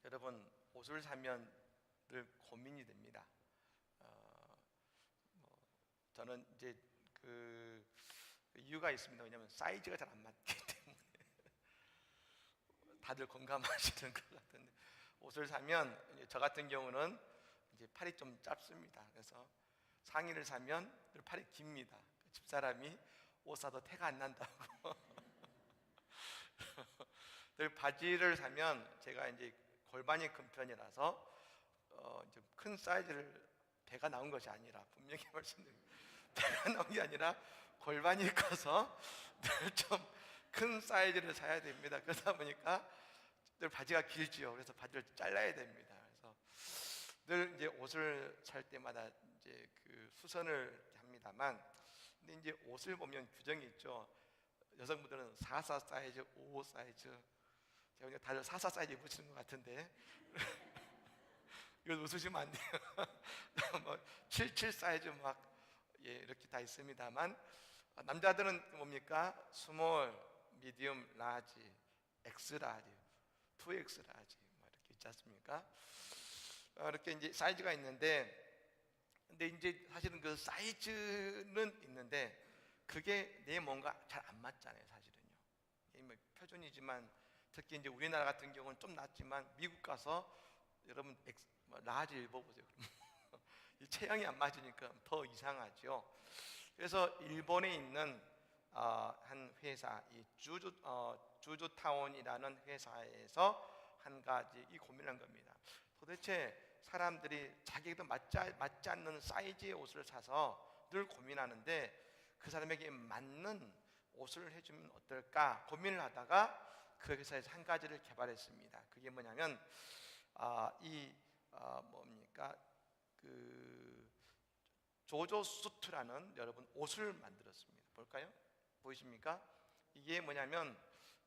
여러분, 옷을 사면 늘 고민이 됩니다. 저는 이제 그 이유가 있습니다. 왜냐하면 사이즈가 잘 안 맞기 때문에. 다들 공감하시는 것 같은데, 옷을 사면 저 같은 경우는 이제 팔이 좀 짧습니다. 그래서 상의를 사면 늘 팔이 깁니다. 집사람이 옷 사도 태가 안 난다고. 늘 바지를 사면 제가 이제 골반이 큰 편이라서 이제 큰 사이즈를, 배가 나온 것이 아니라, 분명히 말씀드립니다. 배가 나온 게 아니라 골반이 커서 늘 좀 큰 사이즈를 사야 됩니다. 그러다 보니까 늘 바지가 길지요. 그래서 바지를 잘라야 됩니다. 그래서 늘 이제 옷을 살 때마다 이제 그 수선을 합니다만, 근데 이제 옷을 보면 규정이 있죠. 여성분들은 44 사이즈, 55 사이즈. 제가 보니까 다들 44 사이즈 입으시는 것 같은데 이거 웃으시면 안 돼요. 뭐 77 사이즈 막 이렇게 다 있습니다만, 남자들은 뭡니까? 스몰, 미디움, 라지, 엑스라지, 2X라지 뭐 이렇게 있지 않습니까? 이렇게 이제 사이즈가 있는데, 근데 이제 사실은 그 사이즈는 있는데 그게 내 몸과 잘 안 맞잖아요, 사실은요. 이게 뭐 표준이지만, 특히 이제 우리나라 같은 경우는 좀 낫지만 미국 가서 여러분 라지 입어보세요. 이 체형이 안 맞으니까 더 이상하죠. 그래서 일본에 있는 한 회사, 이 주주타운이라는 회사에서 한 가지 이 고민을 한 겁니다. 도대체 사람들이 자기도 맞지 않는 사이즈의 옷을 사서 늘 고민하는데, 그 사람에게 맞는 옷을 해주면 어떨까 고민을 하다가 그 회사에서 한 가지를 개발했습니다. 그게 뭐냐면 뭡니까? 그 조조 수트라는 여러분 옷을 만들었습니다. 볼까요? 보이십니까? 이게 뭐냐면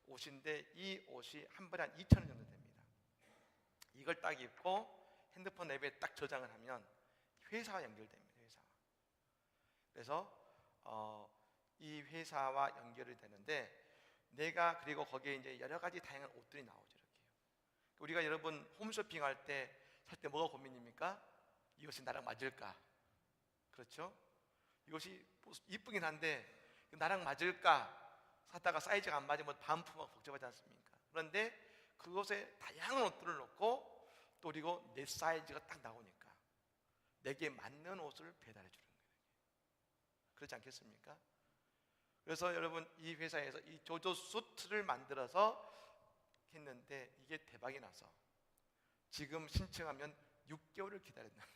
옷인데, 이 옷이 한 벌에 한 2,000원 정도 됩니다. 이걸 딱 입고 핸드폰 앱에 딱 저장을 하면 회사와 연결됩니다. 회사와. 그래서 이 회사와 연결이 되는데, 내가 그리고 거기에 이제 여러 가지 다양한 옷들이 나오죠. 이렇게요. 우리가 여러분 홈쇼핑 할 때 살 때 뭐가 고민입니까? 이것이 나랑 맞을까? 그렇죠? 이것이 이쁘긴 한데 나랑 맞을까? 사다가 사이즈가 안 맞으면 반품하고 복잡하지 않습니까? 그런데 그것에 다양한 옷들을 넣고, 또 그리고 내 사이즈가 딱 나오니까 내게 맞는 옷을 배달해 주는 거예요. 그렇지 않겠습니까? 그래서 여러분, 이 회사에서 이 조조 수트를 만들어서 했는데 이게 대박이 나서 지금 신청하면 6개월을 기다린다.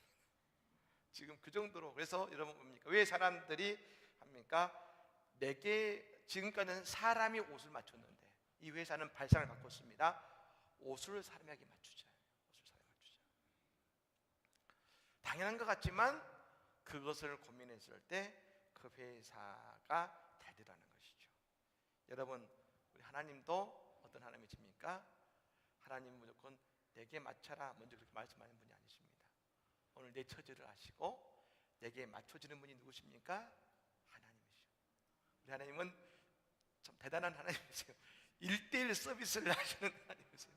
지금 그 정도로. 그래서 여러분 뭡니까? 왜 사람들이 합니까? 지금까지는 사람이 옷을 맞췄는데 이 회사는 발상을 바꿨습니다. 옷을 사람에게 맞추자. 옷을 사람에게 맞추자. 당연한 것 같지만 그것을 고민했을 때 그 회사가 잘 되라는 것이죠. 여러분, 우리 하나님도 어떤 하나님이십니까? 하나님은 무조건 내게 맞춰라 먼저 그렇게 말씀하는 분이 아니십니다. 오늘 내 처지를 아시고 내게 맞춰주는 분이 누구십니까? 하나님이시죠. 우리 하나님은 참 대단한 하나님이세요. 1:1 서비스를 하시는 하나님이세요.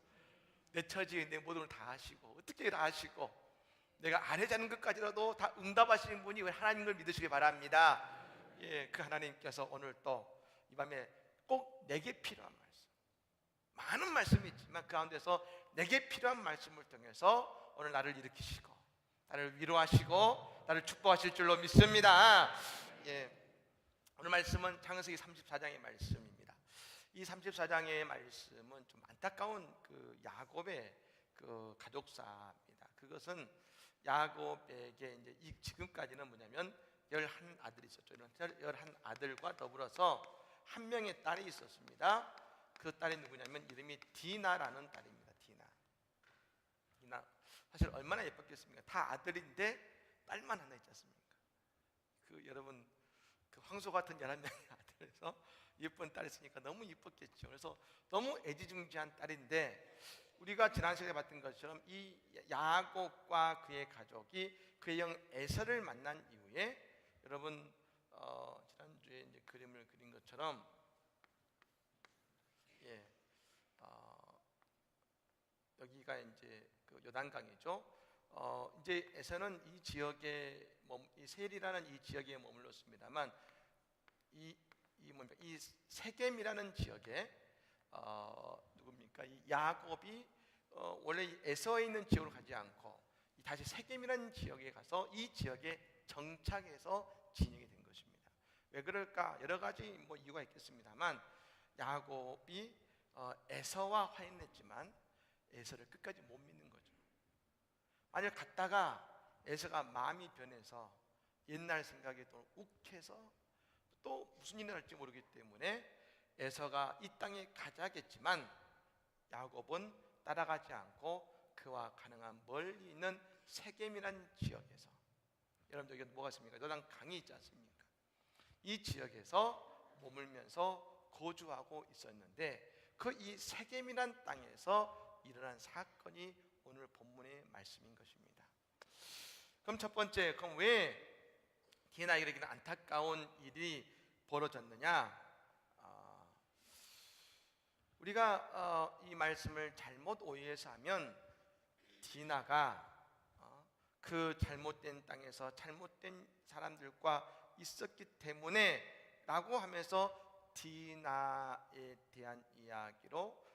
내 처지에 내 모든 걸 다 아시고, 어떻게 다 아시고, 내가 안 하자는 것까지라도 다 응답하시는 분이 우리 하나님을 믿으시기 바랍니다. 그 하나님께서 오늘 또 이 밤에 꼭 내게 필요한 말씀, 많은 말씀이 있지만 그 가운데서 내게 필요한 말씀을 통해서 오늘 나를 일으키시고 나를 위로하시고 나를 축복하실 줄로 믿습니다. 오늘 말씀은 창세기 34장의 말씀입니다. 이 34장의 말씀은 좀 안타까운 그 야곱의 그 가족사입니다. 그것은 야곱에게 이제 지금까지는 뭐냐면 11아들이 있었죠. 11아들과 더불어서 한 명의 딸이 있었습니다. 그 딸이 누구냐면 이름이 디나라는 딸입니다. 디나. 사실 얼마나 예뻤겠습니까? 다 아들인데 딸만 하나 있지 않습니까? 여러분, 그 황소 같은 11명의 아들에서 예쁜 딸이 있으니까 너무 예뻤겠죠. 그래서 너무 애지중지한 딸인데, 우리가 지난 시간에 봤던 것처럼 이 야곱과 그의 가족이 그의 형 에서를 만난 이후에, 여러분 지난주에 이제 그림을 그린 것처럼 여기가 이제 그 요단강이죠. 이제 에서는 이 지역에 이 셀이라는 이 지역에 머물렀습니다만 이 세겜이라는 지역에 누굽니까? 이 야곱이 원래 에서에 있는 지역으로 가지 않고 다시 세겜이라는 지역에 가서 이 지역에 정착해서 진영이 된 것입니다. 왜 그럴까? 여러 가지 이유가 있겠습니다만 야곱이 에서와 화해했지만 에서를 끝까지 못 믿는 거죠. 만약 갔다가 에서가 마음이 변해서 옛날 생각이 또 욱해서 또 무슨 일이 날지 모르기 때문에 에서가 이 땅에 가자겠지만 야곱은 따라가지 않고 그와 가능한 멀리 있는 세겜이라는 지역에서, 여러분들 여기 뭐가 있습니까? 요단 강이 있지 않습니까? 이 지역에서 머물면서 거주하고 있었는데 그 이 세겜이란 땅에서 일어난 사건이 오늘 본문의 말씀인 것입니다. 그럼 첫 번째, 그럼 왜 디나에게 안타까운 일이 벌어졌느냐? 우리가 이 말씀을 잘못 오해해서 하면 디나가 그 잘못된 땅에서 잘못된 사람들과 있었기 때문에 라고 하면서 디나에 대한 이야기로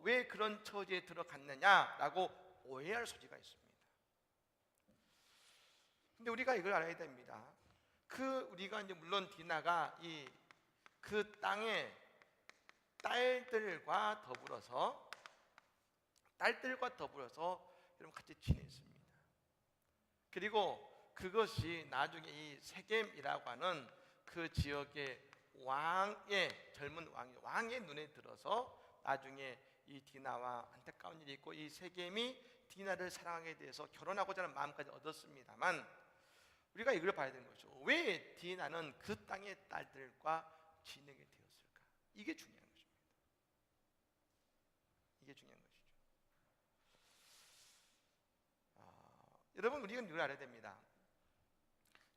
왜 그런 처지에 들어갔느냐라고 오해할 소지가 있습니다. 근데 우리가 이걸 알아야 됩니다. 우리가 이제 물론 디나가 그 땅의 딸들과 더불어서 여러분 같이 지냈습니다. 그리고 그것이 나중에 이 세겜이라고 하는 그 지역의 젊은 왕의 눈에 들어서 나중에 이 디나와 안타까운 일이 있고 이 세겜이 디나를 사랑하게 돼서 결혼하고자 하는 마음까지 얻었습니다만 우리가 이걸 봐야 되는 거죠. 왜 디나는 그 땅의 딸들과 지내게 되었을까? 이게 중요한 것입니다. 이게 중요한 것이죠. 여러분, 우리가 이걸 알아야 됩니다.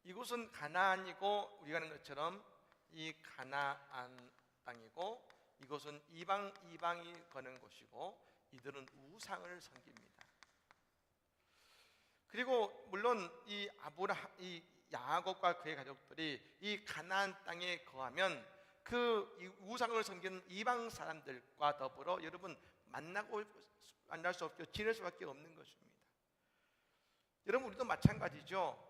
이곳은 가나안이고 우리가 아는 것처럼 이 가나안 땅이고 이곳은 이방이 거는 곳이고 이들은 우상을 섬깁니다. 그리고 물론 이 야곱과 그의 가족들이 이 가나안 땅에 거하면 이 우상을 섬기는 이방 사람들과 더불어 여러분 만날 수 없고 지낼 수밖에 없는 것입니다. 여러분, 우리도 마찬가지죠.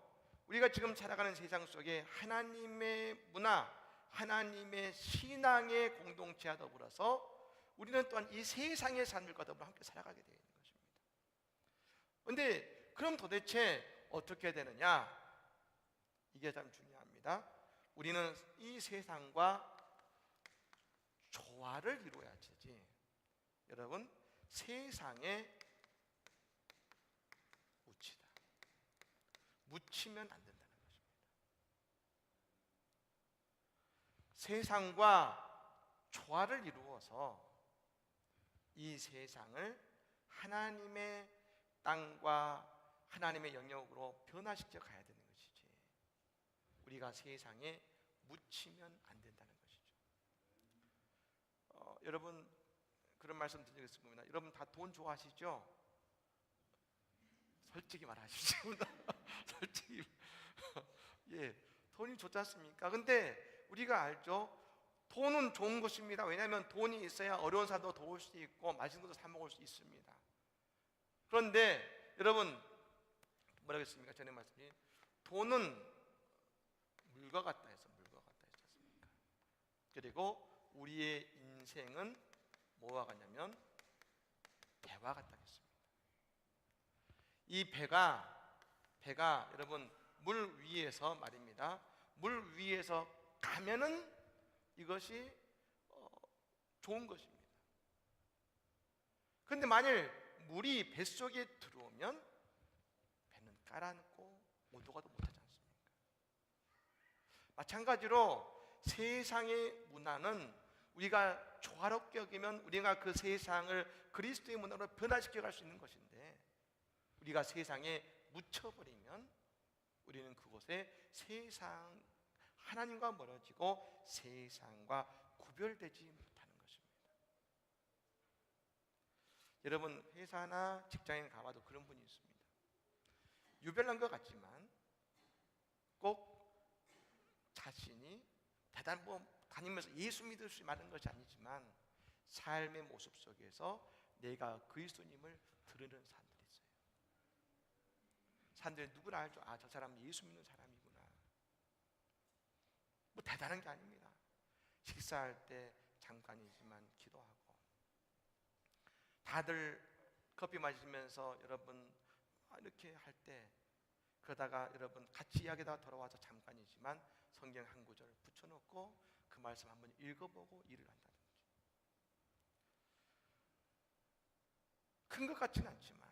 우리가 지금 살아가는 세상 속에 하나님의 문화, 하나님의 신앙의 공동체와 더불어서 우리는 또한 이 세상의 사람들과 더불어 함께 살아가게 되는 것입니다. 그런데 그럼 도대체 어떻게 되느냐? 이게 참 중요합니다. 우리는 이 세상과 조화를 이루어야지. 여러분, 세상에 묻히면 안 된다는 것입니다. 세상과 조화를 이루어서 이 세상을 하나님의 땅과 하나님의 영역으로 변화시켜 가야 되는 것이지 우리가 세상에 묻히면 안 된다는 것이죠. 여러분, 그런 말씀 드리겠습니다. 여러분 다 돈 좋아하시죠? 솔직히 말하십시오. 솔직히 예, 돈이 좋지 않습니까? 근데 우리가 알죠? 돈은 좋은 것입니다. 왜냐하면 돈이 있어야 어려운 사람도 도울 수 있고 맛있는 것도 사 먹을 수 있습니다. 그런데 여러분 뭐라고 했습니까? 전에 말씀드린 돈은 물과 같다 했지 않습니까? 그리고 우리의 인생은 뭐와 같냐면 배와 같다 했습니다. 이 배가 여러분 물 위에서 말입니다. 물 위에서 가면은 이것이 좋은 것입니다. 그런데 만일 물이 뱃속에 들어오면 배는 가라앉고 오도가도 못하지 않습니까? 마찬가지로 세상의 문화는 우리가 조화롭게 여기면 우리가 그 세상을 그리스도의 문화로 변화시켜 갈 수 있는 것인데 우리가 세상에 묻혀버리면 우리는 그곳에 하나님과 멀어지고 세상과 구별되지 못하는 것입니다. 여러분 회사나 직장에 가봐도 그런 분이 있습니다. 유별난 것 같지만 꼭 자신이 대단 다니면서 예수 믿을 수 많은 것이 아니지만 삶의 모습 속에서 내가 그리스도님을 드러내는 사람들이 있어요. 사람들이 누구나 알죠. 아, 저 사람은 예수 믿는 사람이구나. 뭐 대단한 게 아닙니다. 식사할 때 잠깐이지만 기도하고, 다들 커피 마시면서 여러분 이렇게 할 때, 그러다가 여러분 같이 이야기하다가 돌아와서 잠깐이지만 성경 한 구절 붙여놓고 그 말씀 한번 읽어보고 일을 한다든지. 큰 것 같지는 않지만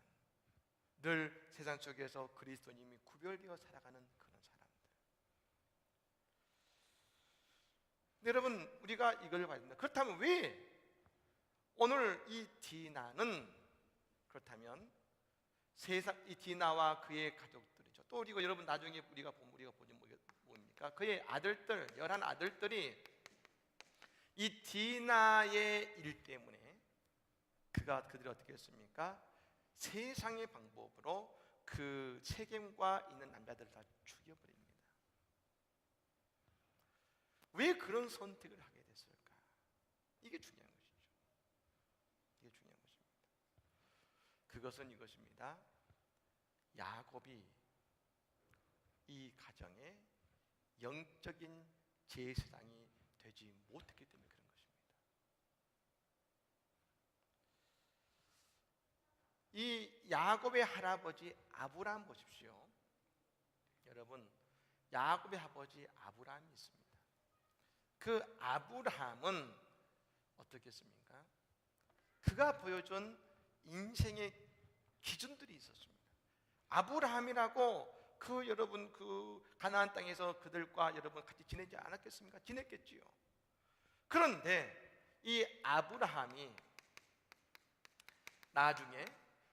늘 세상 속에서 그리스도님이 구별되어 살아가는 그런 사람들. 근데 여러분, 우리가 이걸 봐야 된다. 그렇다면 왜 오늘 이 디나는, 그렇다면 세상 이 디나와 그의 가족들이죠. 또 그리고 여러분 나중에 우리가 보지 뭡니까? 그의 아들들, 11 아들들이 이 디나의 일 때문에 그들이 어떻게 했습니까? 세상의 방법으로 그 세겜과 있는 남자들을 다 죽여버립니다. 왜 그런 선택을 하게 됐을까? 이게 중요한 것이죠. 이게 중요한 것입니다. 그것은 이것입니다. 야곱이 이 가정에 영적인 제사장이 되지 못했기 때문에 그런 것입니다. 이 야곱의 할아버지 아브라함 보십시오. 여러분, 야곱의 아버지 아브라함이 있습니다. 그 아브라함은 어떻겠습니까? 그가 보여준 인생의 기준들이 있었습니다. 아브라함이라고 여러분 가나안 땅에서 그들과 여러분 같이 지내지 않았겠습니까? 지냈겠지요. 그런데 이 아브라함이 나중에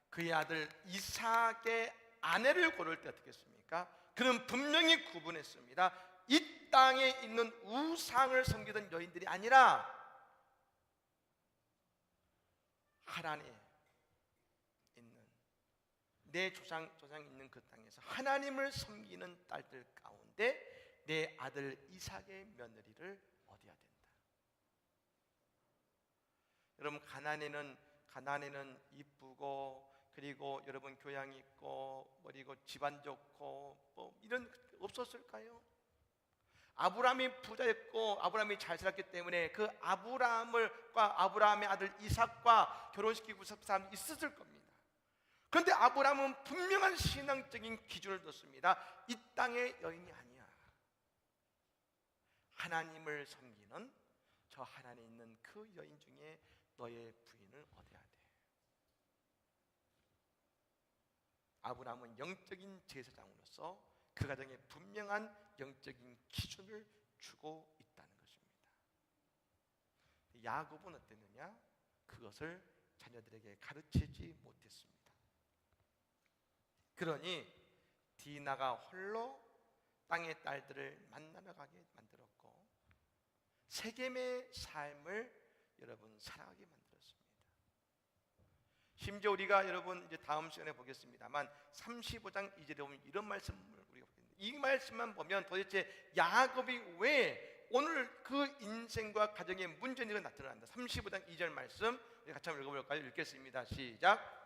그의 아들 이삭의 아내를 고를 때 어떻게 했습니까? 그는 분명히 구분했습니다. 이 땅에 있는 우상을 섬기던 여인들이 아니라 하나님 있는, 내 조상 있는 그 땅에서 하나님을 섬기는 딸들 가운데 내 아들 이삭의 며느리를 얻어야 된다. 여러분, 가나안에는 이쁘고, 그리고 여러분 교양 있고, 그리고 집안 좋고 뭐 이런 없었을까요? 아브라함이 부자였고 아브라함이 잘 살았기 때문에 그 아브라함의 아들 이삭과 결혼시키고 싶은 사람이 있었을 겁니다. 그런데 아브라함은 분명한 신앙적인 기준을 뒀습니다. 이 땅의 여인이 아니야. 하나님을 섬기는 저 하나님 있는 그 여인 중에 너의 부인을 얻어야 돼. 아브라함은 영적인 제사장으로서 그 가정에 분명한 영적인 기준을 주고 있다는 것입니다. 야곱은 어땠느냐? 그것을 자녀들에게 가르치지 못했습니다. 그러니 디나가 홀로 땅의 딸들을 만나러 가게 만들었고, 세겜의 삶을 여러분 살아가게 만들었습니다. 심지어 우리가 여러분 이제 다음 시간에 보겠습니다만 35장 2절에 보면 이런 말씀을 우리가 보겠습니다. 이 말씀만 보면 도대체 야곱이 왜 오늘 그 인생과 가정의 문제가 나타난다. 35장 2절 말씀 같이 한번 읽어볼까요? 읽겠습니다. 시작.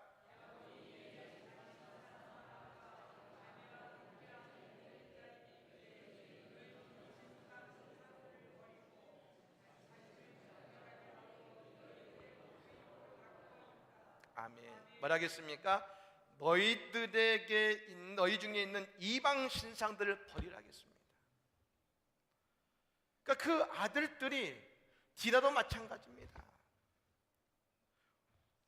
아멘. 뭐라겠습니까? 너희 중에 있는 이방 신상들을 버리라 하겠습니다. 그러니까 그 아들들이, 디나도 마찬가지입니다.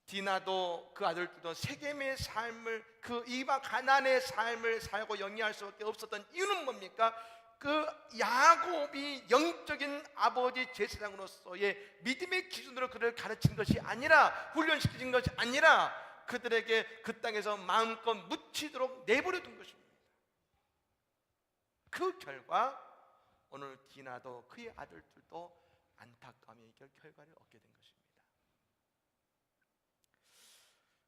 디나도 그 아들들도 세겜의 삶을, 그 이방 가나안의 삶을 살고 영위할 수밖에 없었던 이유는 뭡니까? 그 야곱이 영적인 아버지 제사장으로서의 믿음의 기준으로 그를 가르친 것이 아니라, 훈련시킨 것이 아니라 그들에게 그 땅에서 마음껏 묻히도록 내버려 둔 것입니다. 그 결과 오늘 디나도 그의 아들들도 안타까움의 결과를 얻게 된 것입니다.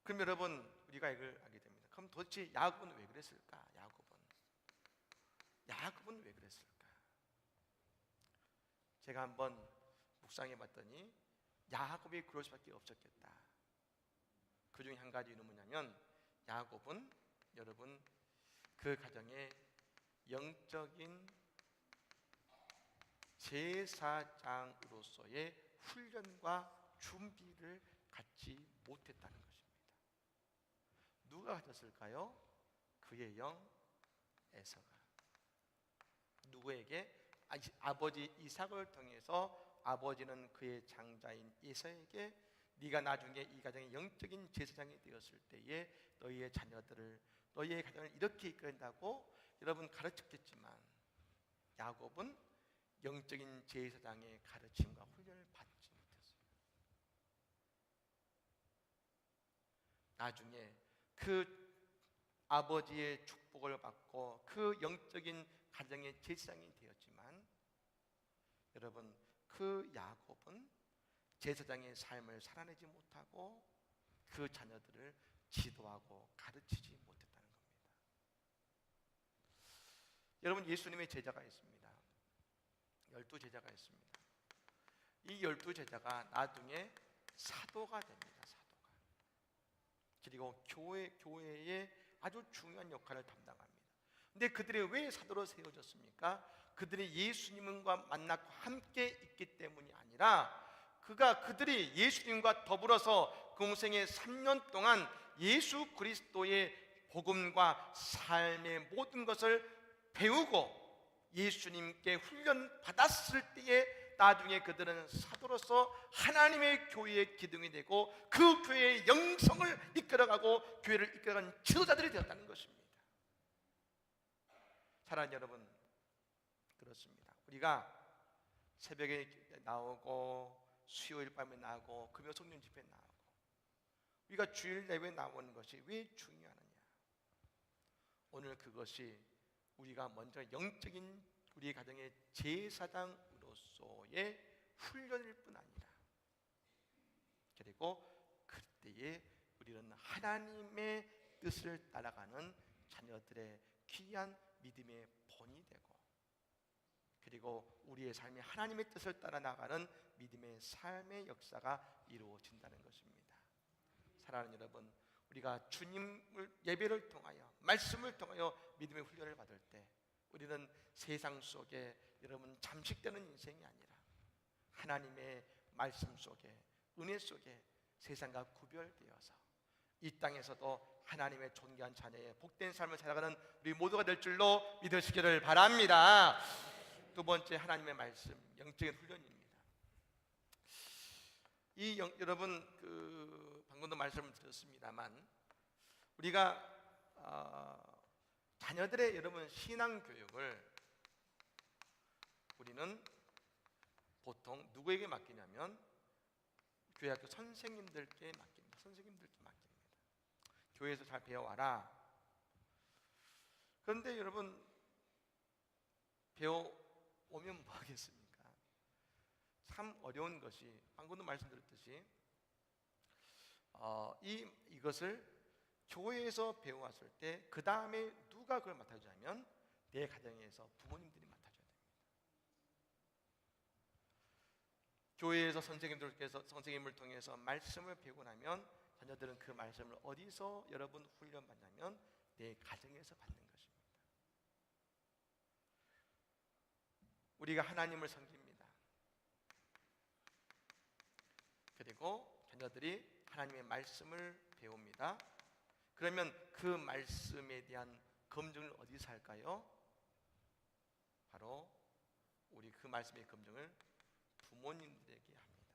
그럼 여러분 우리가 이걸 알게 됩니다. 그럼 도대체 야곱은 왜 그랬을까? 야곱은 왜 그랬을까? 제가 한번 묵상해 봤더니 야곱이 그럴 수밖에 없었겠다. 그 중에 한 가지는 뭐냐면 야곱은 여러분 그 가정의 영적인 제사장으로서의 훈련과 준비를 갖지 못했다는 것입니다. 누가 가졌을까요? 그의 영 에서가. 누구에게? 아버지 이삭을 통해서 아버지는 그의 장자인 에서에게 네가 나중에 이 가정의 영적인 제사장이 되었을 때에 너희의 자녀들을, 너희의 가정을 이렇게 이끌어낸다고 여러분 가르쳤겠지만 야곱은 영적인 제사장의 가르침과 훈련을 받지 못했어요. 나중에 그 아버지의 축복을 받고 그 영적인 가정의 제사장이 되었지만 여러분 그 야곱은 제사장의 삶을 살아내지 못하고 그 자녀들을 지도하고 가르치지 못했다는 겁니다. 여러분 예수님의 제자가 있습니다. 12제자가 있습니다. 이 12제자가 나중에 사도가 됩니다. 사도가. 그리고 교회의 아주 중요한 역할을 담당합니다. 근데 그들이 왜 사도로 세워졌습니까? 그들이 예수님과 만나고 함께 있기 때문이 아니라 그들이 예수님과 더불어서 공생의 3년 동안 예수 그리스도의 복음과 삶의 모든 것을 배우고 예수님께 훈련 받았을 때에 나중에 그들은 사도로서 하나님의 교회의 기둥이 되고 그 교회의 영성을 이끌어가고 교회를 이끌어가는 지도자들이 되었다는 것입니다. 사랑하는 여러분, 그렇습니다. 우리가 새벽에 나오고 수요일 밤에 나오고 금요 성령 집회에 나오고 우리가 주일 예배에 나오는 것이 왜 중요하느냐? 오늘 그것이 우리가 먼저 영적인 우리 가정의 제사장으로서의 훈련일 뿐 아니라 그리고 그때에 우리는 하나님의 뜻을 따라가는 자녀들의 귀한 믿음의 본이 되고 그리고 우리의 삶이 하나님의 뜻을 따라 나가는 믿음의 삶의 역사가 이루어진다는 것입니다. 사랑하는 여러분, 우리가 주님을 예배를 통하여 말씀을 통하여 믿음의 훈련을 받을 때 우리는 세상 속에 여러분 잠식되는 인생이 아니라 하나님의 말씀 속에 은혜 속에 세상과 구별되어서 이 땅에서도 하나님의 존귀한 자녀의 복된 삶을 살아가는 우리 모두가 될 줄로 믿으시기를 바랍니다. 두 번째, 하나님의 말씀, 영적인 훈련입니다. 여러분 방금도 말씀을 드렸습니다만 우리가 자녀들의 여러분 신앙 교육을 우리는 보통 누구에게 맡기냐면 교회 학교 선생님들께 맡깁니다. 교회에서 잘 배워와라. 그런데 여러분 배워오면 뭐 하겠습니까? 참 어려운 것이 방금도 말씀드렸듯이 이것을 교회에서 배워왔을 때 그 다음에 누가 그걸 맡아주냐면 내 가정에서 부모님들이 맡아줘야 됩니다. 교회에서 선생님을 통해서 말씀을 배우고 나면 자녀들은 그 말씀을 어디서 여러분 훈련받냐면 내 가정에서 받는 것입니다. 우리가 하나님을 섬깁니다. 그리고 자녀들이 하나님의 말씀을 배웁니다. 그러면 그 말씀에 대한 검증을 어디서 할까요? 바로 우리 그 말씀의 검증을 부모님들에게 합니다.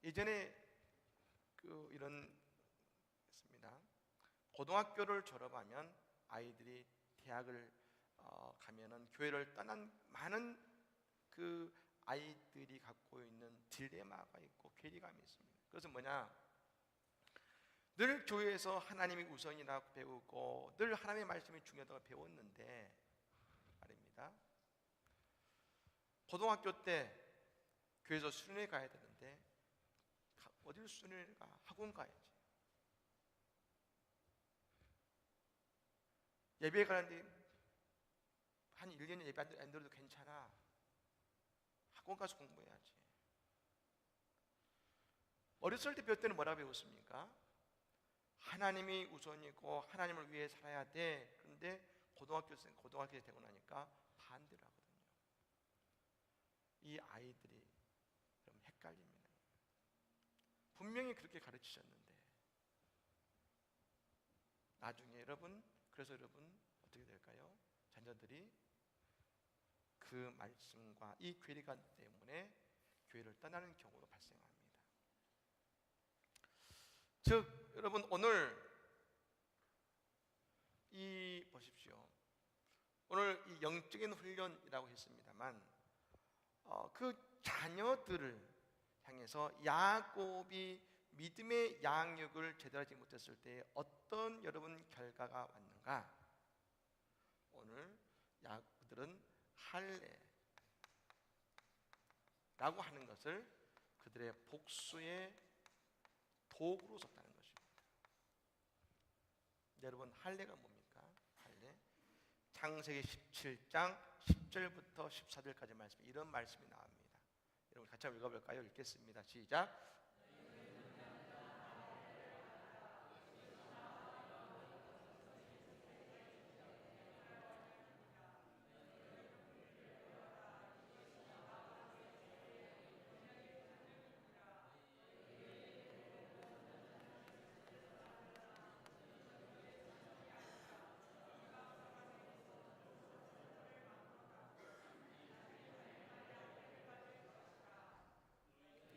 예전에 이런 있습니다. 고등학교를 졸업하면 아이들이 대학을 가면은 교회를 떠난 많은 그 아이들이 갖고 있는 딜레마가 있고 괴리감이 있습니다. 그것은 뭐냐? 늘 교회에서 하나님이 우선이라고 배우고 늘 하나님의 말씀이 중요하다고 배웠는데 말입니다. 고등학교 때 교회에서 수련회 가야 되는데 어딜 수련회가 학원 가야지. 예배 가는데 한 1년에 예배 안 들어도 괜찮아. 학원 가서 공부해야지. 어렸을 때 배울 때는 뭐라고 배웠습니까? 하나님이 우선이고 하나님을 위해 살아야 돼. 그런데 고등학교 되고 나니까 반대를 하거든요. 이 아이들이 여러분 헷갈립니다. 분명히 그렇게 가르치셨는데 나중에 그래서 여러분 어떻게 될까요? 자녀들이 그 말씀과 이 괴리감 때문에 교회를 떠나는 경우도 발생합니다. 즉 여러분 오늘 보십시오. 오늘 이 영적인 훈련이라고 했습니다만 그 자녀들을 향해서 야곱이 믿음의 양육을 제대로 하지 못했을 때 어떤 여러분 결과가 왔는가? 오늘 야곱들은 할례라고 하는 것을 그들의 복수의 도구로 썼다는 것입니다. 여러분 할례가 뭡니까? 할례 창세기 17장 10절부터 14절까지 말씀, 이런 말씀이 나옵니다. 여러분 같이 한번 읽어볼까요? 읽겠습니다. 시작.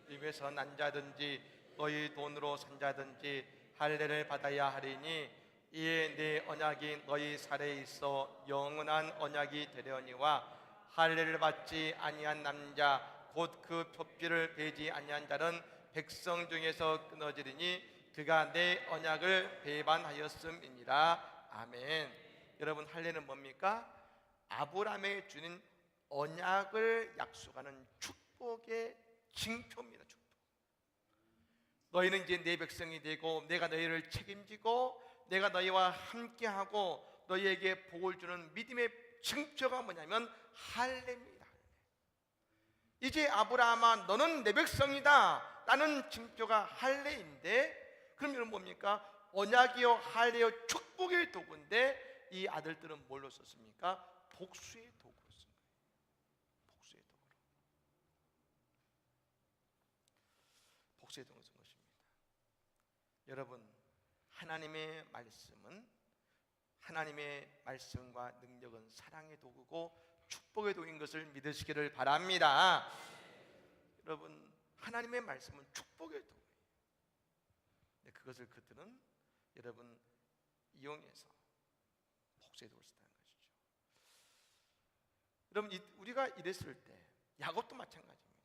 집에서 난 자든지 너희 돈으로 산 자든지 할례를 받아야 하리니 이에 내 언약이 너희 살에 있어 영원한 언약이 되려니와 할례를 받지 아니한 남자 곧 그 표피를 베지 아니한 자는 백성 중에서 끊어지리니 그가 내 언약을 배반하였음이니라. 아멘. 여러분 할례는 뭡니까? 아브라함에 주는 언약을 약속하는 축복의 징표입니다. 축복. 너희는 이제 내 백성이 되고 내가 너희를 책임지고 내가 너희와 함께하고 너희에게 복을 주는 믿음의 징표가 뭐냐면 할례입니다. 이제 아브라함아 너는 내 백성이다 라는 징표가 할례인데, 그럼 여러분 뭡니까? 언약이요 할례요 축복의 도구인데 이 아들들은 뭘로 썼습니까? 복수의 도구로 쓴 거예요. 복수의 도구로. 복수의 도구로 쓴 것입니다. 여러분 하나님의 말씀과 능력은 사랑의 도구고 축복의 도구인 것을 믿으시기를 바랍니다. 여러분 하나님의 말씀은 축복의 도구예요. 그것을 그들은 여러분 이용해서 복수의 도구를 썼다는 것이죠. 여러분 우리가 이랬을 때 야곱도 마찬가지입니다.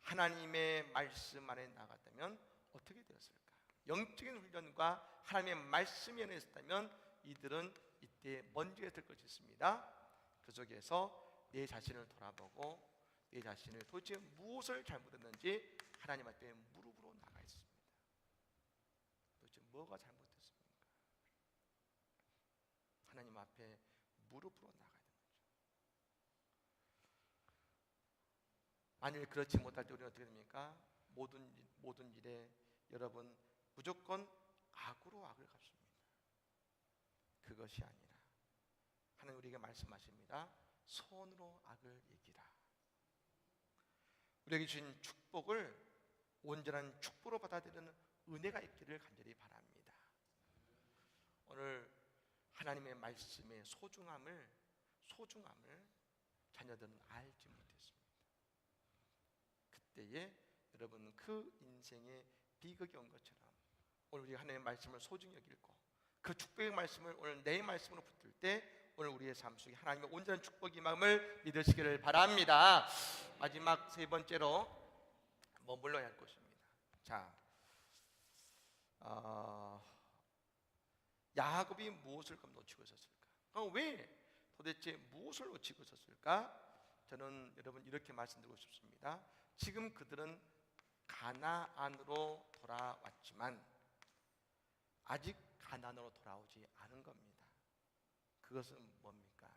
하나님의 말씀 안에 나갔다면 어떻게 되었을까? 영적인 훈련과 하나님의 말씀이 안에 있었다면 이들은 이때 먼저 했을 것이 있습니다. 그 속에서 내 자신을 돌아보고 내 자신을 도대체 무엇을 잘못했는지 하나님 앞에 무릎으로 나가 있습니다. 도대체 뭐가 잘못됐습니까? 하나님 앞에 무릎으로 나가야 되는 거죠. 만일 그렇지 못할 때 우리는 어떻게 됩니까? 모든 일에 여러분 무조건 악으로 악을 갚습니다. 그것이 아니라 하나님 우리에게 말씀하십니다. 선으로 악을 이기라. 우리에게 주신 축복을 온전한 축복으로 받아들이는 은혜가 있기를 간절히 바랍니다. 오늘 하나님의 말씀의 소중함을 자녀들은 알지 못했습니다. 그때에 여러분 그 인생의 비극이 온 것처럼 오늘 우리가 하나님의 말씀을 소중히 여기고 그 축복의 말씀을 오늘 내 말씀으로 붙들 때 오늘 우리의 삶 속에 하나님의 온전한 축복이 마음을 믿으시기를 바랍니다. 마지막 세 번째로 머물러야 할 것입니다. 자, 야곱이 무엇을 놓치고 있었을까? 왜 도대체 무엇을 놓치고 있었을까? 저는 여러분 이렇게 말씀드리고 싶습니다. 지금 그들은 가나안으로 돌아왔지만 아직 가나안으로 돌아오지 않은 겁니다. 그것은 뭡니까?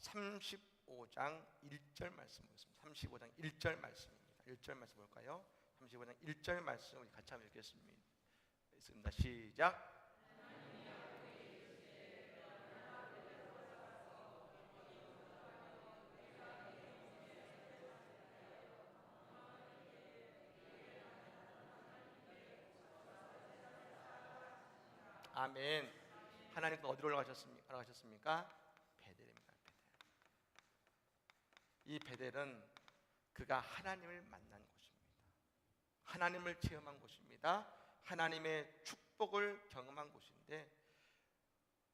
35장 1절 말씀 보겠습니다. 35장 1절 말씀입니다. 1절 말씀 볼까요? 35장 1절 말씀 우리 같이 한번 읽겠습니다. 시작. 아멘. 하나님께서 어디로 올라가셨습니까? 베델입니다. 베델. 이 베델은 그가 하나님을 만난 곳입니다. 하나님을 체험한 곳입니다. 하나님의 축복을 경험한 곳인데,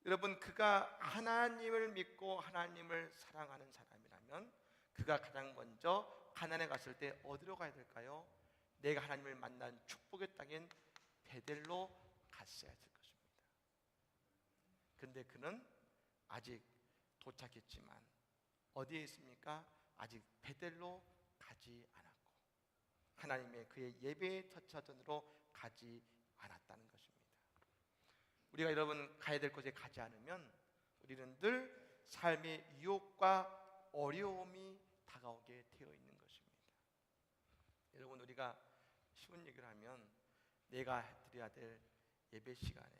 여러분, 그가 하나님을 믿고 하나님을 사랑하는 사람이라면 그가 가장 먼저 가나안에 갔을 때 어디로 가야 될까요? 내가 하나님을 만난 축복의 땅인 베델로 갔어야 될 것입니다. 근데 그는 아직 도착했지만 어디에 있습니까? 아직 베델로 가지 않았고 하나님의 그의 예배의 터치하던으로 가지 않았다는 것입니다. 우리가 여러분 가야 될 곳에 가지 않으면 우리는 늘 삶의 유혹과 어려움이 다가오게 되어 있는 것입니다. 여러분, 우리가 쉬운 얘기를 하면 내가 드려야 될 예배 시간에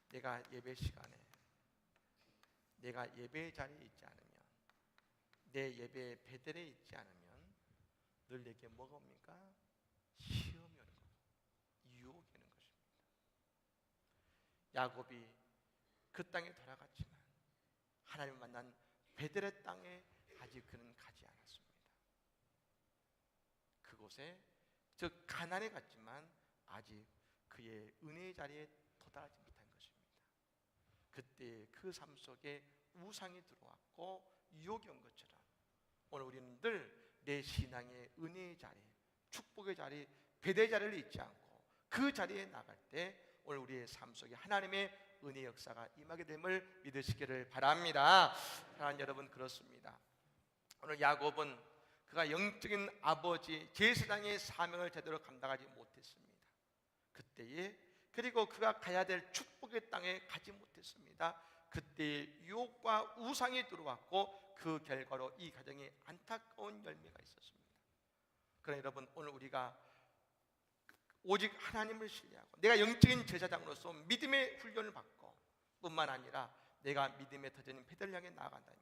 내가 예배 자리에 있지 않으면, 내 예배 베델에 있지 않으면 늘 내게 뭐가 옵니까? 시험이 오는 거고 유혹이 오는 것입니다. 야곱이 그 땅에 돌아갔지만 하나님을 만난 베델의 땅에 아직 그는 가지 않았습니다. 그곳에, 즉 가나안에 갔지만 아직 그의 은혜의 자리에 도달하지 못한 것입니다. 그때 그 삶 속에 우상이 들어왔고 유혹이 온 것처럼 오늘 우리는 늘 내 신앙의 은혜의 자리, 축복의 자리, 베델의 자리를 잊지 않고 그 자리에 나갈 때 오늘 우리의 삶 속에 하나님의 은혜 역사가 임하게 됨을 믿으시기를 바랍니다. 사랑하는 여러분, 그렇습니다. 오늘 야곱은 그가 영적인 아버지 제사장의 사명을 제대로 감당하지 못했습니다. 그때에, 그리고 그가 가야 될 축복의 땅에 가지 못했습니다. 그때 유혹과 우상이 들어왔고 그 결과로 이 가정에 안타까운 열매가 있었습니다. 그러나 여러분, 오늘 우리가 오직 하나님을 신뢰하고 내가 영적인 제사장으로서 믿음의 훈련을 받고 뿐만 아니라 내가 믿음의 터전인 베델을 향해 나아간다면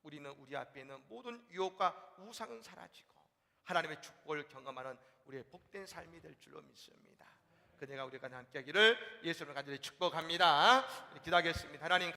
우리는 우리 앞에 있는 모든 유혹과 우상은 사라지고 하나님의 축복을 경험하는 우리의 복된 삶이 될 줄로 믿습니다. 그대가 우리가 함께 하기를 예수님을 간절히 축복합니다. 기도하겠습니다. 하나님,